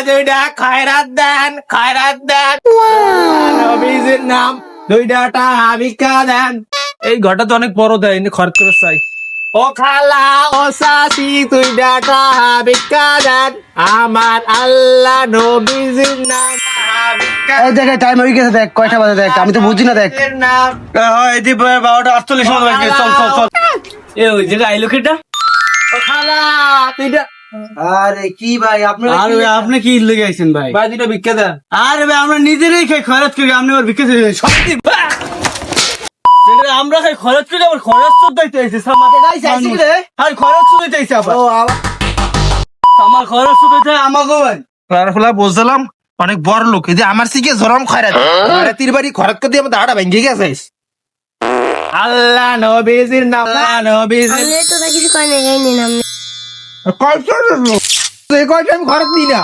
দুইটা খয়রাত দেন নবীজির নাম দুইটা টাকা ভিক্ষা দেন। এই ঘরটা তো অনেক বড় দেয়, খরচ করে চাই। ও খালা ও চাচি দুইটা টাকা ভিক্ষা দেন, আমার আল্লাহ নবীজির নাম ভিক্ষা এই দেখ টাইম হয়ে গেছে, দেখ কয়টা বাজে দেখ, আমি তো বুঝি না দেখ। নবীজির নাম। এই যে 12:48 মতো বাজে, চল চল চল। এ ওই যে আইলো কেটা? ও খালা দুইটা আরে কি ভাই আপনারা আরে ভাই আপনি কি লেগে আইছেন ভাই? ভাই দুইটা ভিক্ষা দেন। আরে ভাই আমরা নিজেরাই খাই খরচ করি, আপনি আবার ভিক্ষা দিলেন সত্যি? সেটা আমরা খাই খরচ করি, আবার খরচ তো দিতে আইছে আর খরচ তো দিতে আইছে আবার। আমার খরচ তো দিতে আমাকে ভাই। খোলা বুঝলাম অনেক বড় লোক, এই যে আমার সিকে জরম খয়রাত খয়রাতির বাড়ি খরচ করে দিয়ে আমার দাঁড়া ভেঙে গেছে। আল্লাহ নবীজির নাম নবীজির আমি তো তা কিছু কয় না যাইনি নাম কয়টা আমি খরচ দিই না।